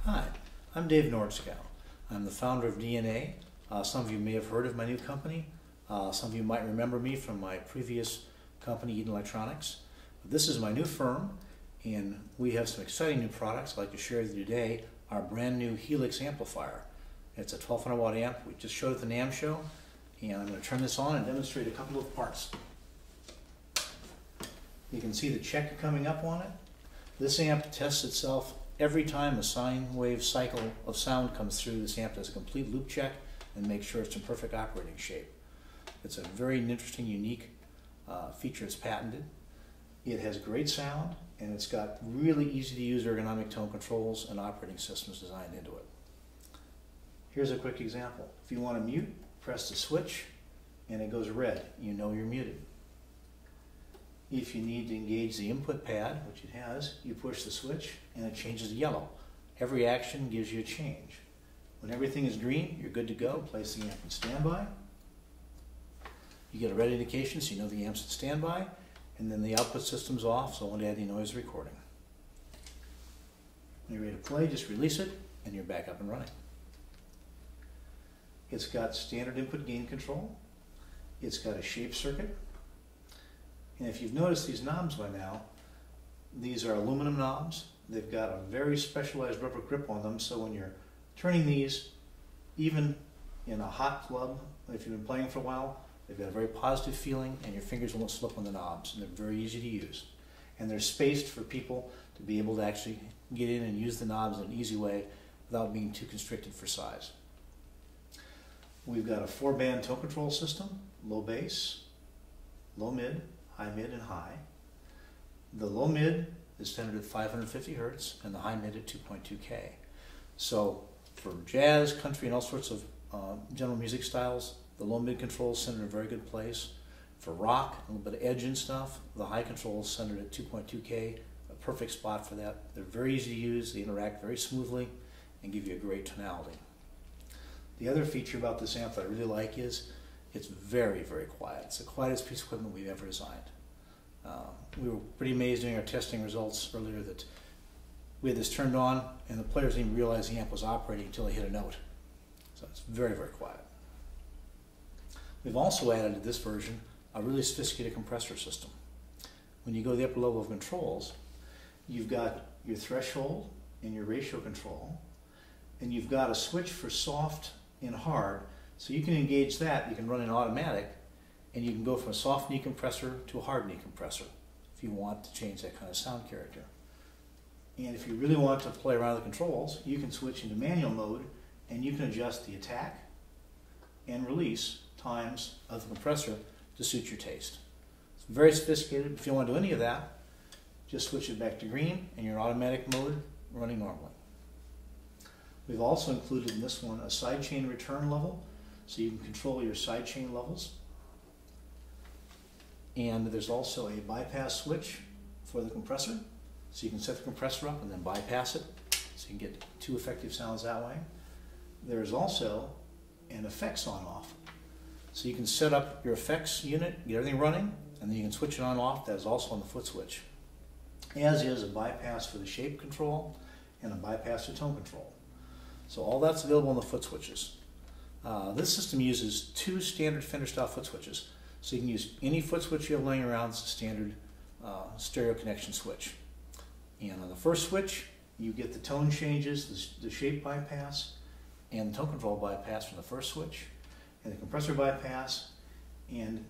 Hi, I'm Dave Nordskow. I'm the founder of DNA. Some of you may have heard of my new company. Some of you might remember me from my previous company, Eden Electronics. But this is my new firm, and we have some exciting new products I'd like to share with you today. Our brand new Helix amplifier. It's a 1200 watt amp. We just showed it at the NAMM show, and I'm going to turn this on and demonstrate a couple of parts. You can see the check coming up on it. This amp tests itself every time a sine wave cycle of sound comes through. This amp does a complete loop check and makes sure it's in perfect operating shape. It's a very interesting, unique feature. It's patented. It has great sound, and it's got really easy to use ergonomic tone controls and operating systems designed into it. Here's a quick example. If you want to mute, press the switch and it goes red. You know you're muted. If you need to engage the input pad, which it has, you push the switch and it changes to yellow. Every action gives you a change. When everything is green, you're good to go. Place the amp in standby. You get a red indication so you know the amp's in standby, and then the output system's off, so it won't add any noise recording. When you're ready to play, just release it and you're back up and running. It's got standard input gain control. It's got a shape circuit. And if you've noticed these knobs by now, these are aluminum knobs. They've got a very specialized rubber grip on them, so when you're turning these, even in a hot club, if you've been playing for a while, they've got a very positive feeling and your fingers won't slip on the knobs, and they're very easy to use. And they're spaced for people to be able to actually get in and use the knobs in an easy way without being too constricted for size. We've got a 4-band tone control system, low bass, low mid, high mid, and high. The low mid is centered at 550 hertz and the high mid at 2.2K. So for jazz, country, and all sorts of general music styles, the low mid control is centered in a very good place. For rock, a little bit of edge and stuff, the high control is centered at 2.2K, a perfect spot for that. They're very easy to use, they interact very smoothly, and give you a great tonality. The other feature about this amp that I really like is it's very, very quiet. It's the quietest piece of equipment we've ever designed. We were pretty amazed during our testing results earlier that we had this turned on and the players didn't even realize the amp was operating until they hit a note. So it's very, very quiet. We've also added to this version a really sophisticated compressor system. When you go to the upper level of controls, you've got your threshold and your ratio control, and you've got a switch for soft and hard. So you can engage that, you can run an automatic, and you can go from a soft knee compressor to a hard knee compressor if you want to change that kind of sound character. And if you really want to play around with the controls, you can switch into manual mode and you can adjust the attack and release times of the compressor to suit your taste. It's very sophisticated. If you don't want to do any of that, just switch it back to green and you're in automatic mode running normally. We've also included in this one a sidechain return level, so you can control your sidechain levels. And there's also a bypass switch for the compressor, so you can set the compressor up and then bypass it, so you can get 2 effective sounds that way. There's also an effects on-off, so you can set up your effects unit, get everything running, and then you can switch it on-off. That is also on the foot switch, as is a bypass for the shape control and a bypass for tone control. So all that's available on the foot switches. This system uses 2 standard Fender style foot switches. So you can use any foot switch you have laying around. It's a standard stereo connection switch. And on the first switch, you get the tone changes, the shape bypass, and the tone control bypass from the first switch, and the compressor bypass, and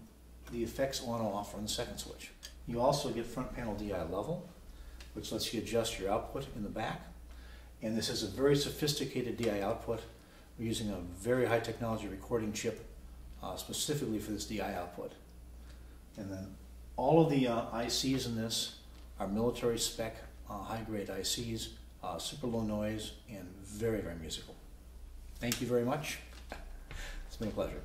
the effects on-off on the second switch. You also get front panel DI level, which lets you adjust your output in the back. And this is a very sophisticated DI output. We're using a very high technology recording chip specifically for this DI output. And then all of the ICs in this are military spec, high-grade ICs, super low noise, and very, very musical. Thank you very much. It's been a pleasure.